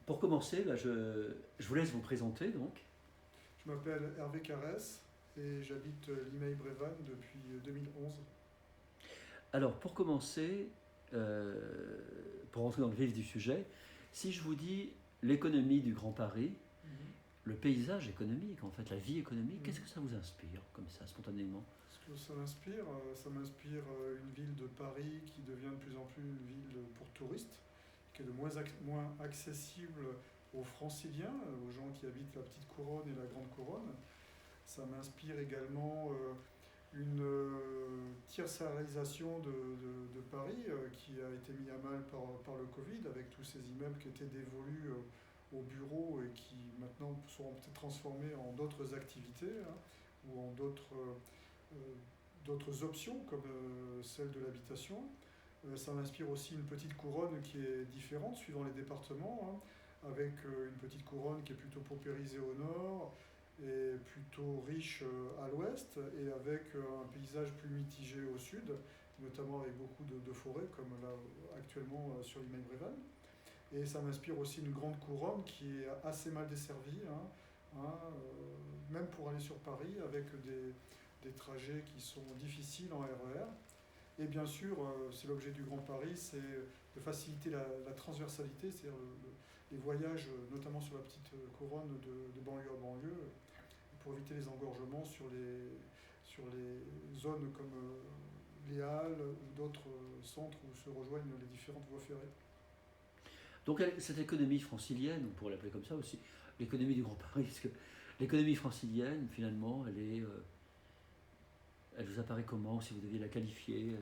Pour commencer, je vous laisse vous présenter donc. Je m'appelle Hervé Carès et j'habite Limeil-Brévannes depuis 2011. Alors pour commencer, pour rentrer dans le vif du sujet, si je vous dis l'économie du Grand Paris, le paysage économique, en fait, la vie économique, qu'est-ce que ça vous inspire, comme ça, spontanément? Ce que ça m'inspire une ville de Paris qui devient de plus en plus une ville pour touristes, qui est de moins accessible aux franciliens, aux gens qui habitent la petite couronne et la grande couronne. Ça m'inspire également une tierçarisation de Paris qui a été mis à mal par le Covid, avec tous ces immeubles qui étaient dévolus aux bureaux et qui maintenant seront peut-être transformés en d'autres activités, hein, ou en d'autres options comme celle de l'habitation. Ça m'inspire aussi une petite couronne qui est différente suivant les départements, hein, avec une petite couronne qui est plutôt paupérisée au nord et plutôt riche à l'ouest, et avec un paysage plus mitigé au sud, notamment avec beaucoup de forêts, comme là actuellement sur Limeil-Brévannes. Et ça m'inspire aussi une grande couronne qui est assez mal desservie, même pour aller sur Paris, avec des trajets qui sont difficiles en RER. Et bien sûr, c'est l'objet du Grand Paris, c'est de faciliter la transversalité, c'est-à-dire les voyages, notamment sur la petite couronne de banlieue à banlieue, pour éviter les engorgements sur les zones comme les Halles ou d'autres centres où se rejoignent les différentes voies ferrées. Donc cette économie francilienne, on pourrait l'appeler comme ça aussi, l'économie du Grand Paris, parce que l'économie francilienne, finalement, elle vous apparaît comment, si vous deviez la qualifier?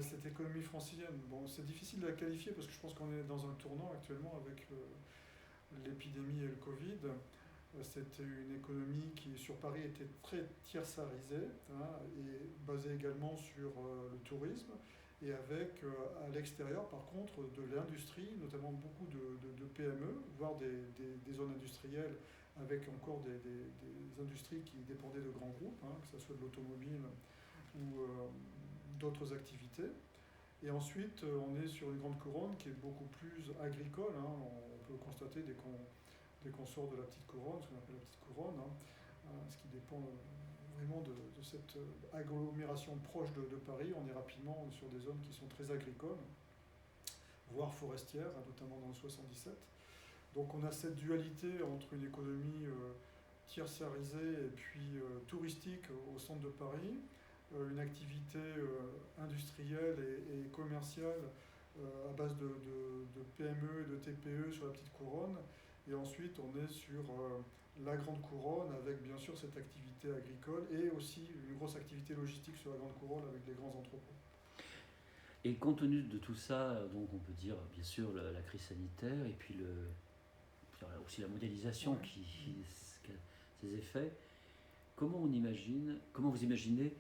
Cette économie francilienne, bon, c'est difficile de la qualifier parce que je pense qu'on est dans un tournant actuellement avec l'épidémie et le Covid. C'était une économie qui, sur Paris, était très tierçarisée, hein, et basée également sur le tourisme, et avec à l'extérieur, par contre, de l'industrie, notamment beaucoup de PME, voire des zones industrielles avec encore des industries qui dépendaient de grands groupes, hein, que ce soit de l'automobile ou d'autres activités. Et ensuite, on est sur une grande couronne qui est beaucoup plus agricole, hein. On peut constater dès qu'on sort de la petite couronne, ce qu'on appelle la petite couronne, hein, ce qui dépend vraiment de cette agglomération proche de Paris. On est rapidement sur des zones qui sont très agricoles, voire forestières, hein, notamment dans le 77. Donc on a cette dualité entre une économie tierçarisée et puis touristique au centre de Paris, une activité industrielle et commerciale à base de PME et de TPE sur la petite couronne. Et ensuite, on est sur la grande couronne avec bien sûr cette activité agricole et aussi une grosse activité logistique sur la grande couronne avec les grands entrepôts. Et compte tenu de tout ça, donc on peut dire bien sûr la crise sanitaire et puis aussi la mondialisation Ouais. qui a ses effets, comment vous imaginez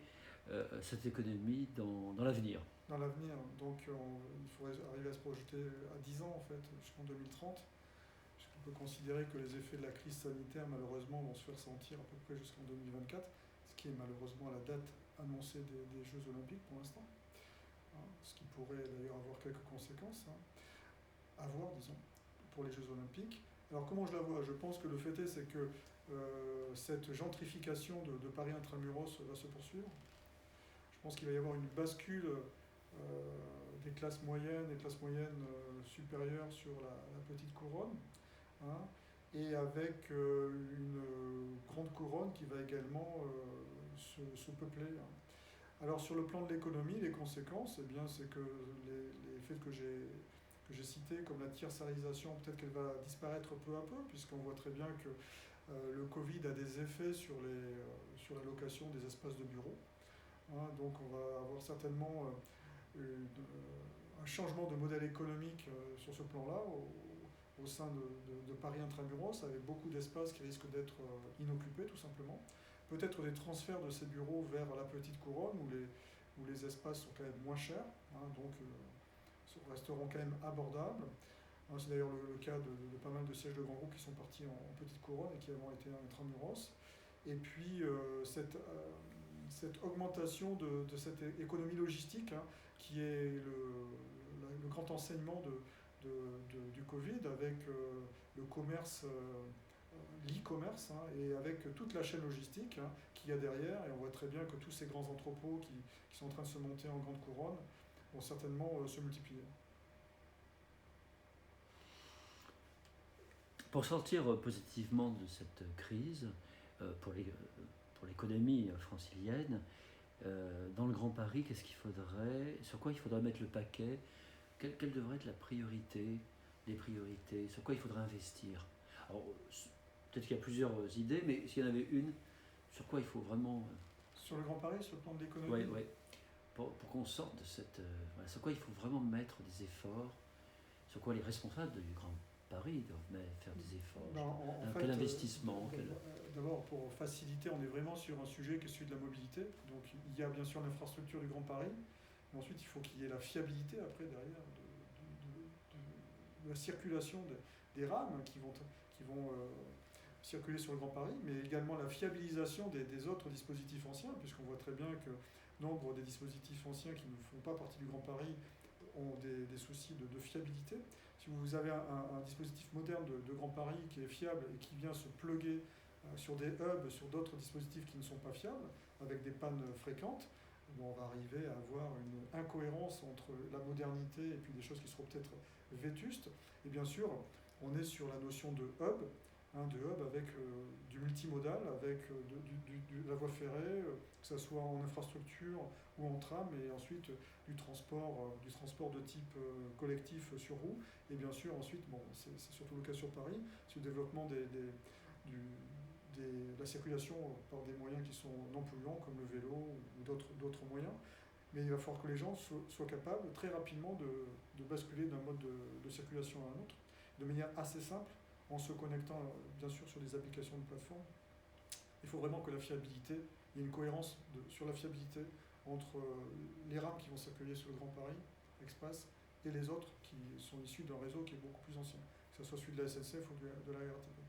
cette économie dans l'avenir? Dans l'avenir, donc il faudrait arriver à se projeter à 10 ans en fait, jusqu'en 2030. On peut considérer que les effets de la crise sanitaire, malheureusement, vont se faire sentir à peu près jusqu'en 2024, ce qui est malheureusement la date annoncée des Jeux Olympiques pour l'instant, hein, ce qui pourrait d'ailleurs avoir quelques conséquences, hein, à voir, disons, pour les Jeux Olympiques. Alors comment je la vois? Je pense que le fait est, c'est que cette gentrification de Paris intramuros va se poursuivre. Je pense qu'il va y avoir une bascule des classes moyennes supérieures sur la petite couronne, hein, et avec une grande couronne qui va également se peupler, hein. Alors sur le plan de l'économie, les conséquences, eh bien, c'est que les faits que j'ai cités, comme la tierçarisation, peut-être qu'elle va disparaître peu à peu, puisqu'on voit très bien que le Covid a des effets sur la location des espaces de bureaux, hein. Donc on va avoir certainement un changement de modèle économique sur ce plan-là, au sein de Paris intramuros, avec beaucoup d'espaces qui risquent d'être inoccupés tout simplement. Peut-être des transferts de ces bureaux vers la petite couronne, où les espaces sont quand même moins chers, hein, donc resteront quand même abordables. Hein, c'est d'ailleurs le cas de pas mal de sièges de grands groupes qui sont partis en petite couronne et qui avont été intramuros. Et puis cette augmentation de cette économie logistique, hein, qui est le grand enseignement du Covid, avec le commerce, l'e-commerce, hein, et avec toute la chaîne logistique, hein, qu'il y a derrière. Et on voit très bien que tous ces grands entrepôts qui sont en train de se monter en grande couronne vont certainement se multiplier. Pour sortir positivement de cette crise, pour l'économie francilienne, dans le Grand Paris, qu'est-ce qu'il faudrait, sur quoi il faudrait mettre le paquet, quelle devrait être la priorité, les priorités, sur quoi il faudrait investir. Alors, peut-être qu'il y a plusieurs idées, mais s'il y en avait une, sur quoi il faut vraiment... Sur le Grand Paris, sur le plan de l'économie. Oui, oui. Pour qu'on sorte de cette... voilà, sur quoi il faut vraiment mettre des efforts, sur quoi les responsables du Grand Paris doivent faire des efforts. En fait, quel investissement D'abord, pour faciliter, on est vraiment sur un sujet qui est celui de la mobilité. Donc il y a bien sûr l'infrastructure du Grand Paris, mais ensuite il faut qu'il y ait la fiabilité après derrière de la circulation des rames qui vont circuler sur le Grand Paris, mais également la fiabilisation des autres dispositifs anciens, puisqu'on voit très bien que nombre des dispositifs anciens qui ne font pas partie du Grand Paris ont des soucis de fiabilité. Si vous avez un dispositif moderne de Grand Paris qui est fiable et qui vient se plugger sur des hubs, sur d'autres dispositifs qui ne sont pas fiables, avec des pannes fréquentes, on va arriver à avoir une incohérence entre la modernité et puis des choses qui seront peut-être vétustes. Et bien sûr, on est sur la notion de hub, avec du multimodal, avec de la voie ferrée, que ce soit en infrastructure ou en tram, et ensuite du transport de type collectif sur roue. Et bien sûr, ensuite, bon, c'est surtout le cas sur Paris, c'est le développement de la circulation par des moyens qui sont non polluants, comme le vélo ou d'autres moyens. Mais il va falloir que les gens soient capables très rapidement de basculer d'un mode de circulation à un autre, de manière assez simple, en se connectant bien sûr sur des applications de plateforme. Il faut vraiment que la fiabilité, il y ait une cohérence sur la fiabilité entre les rames qui vont circuler sur le Grand Paris Express et les autres qui sont issus d'un réseau qui est beaucoup plus ancien, que ce soit celui de la SNCF ou de la RATP.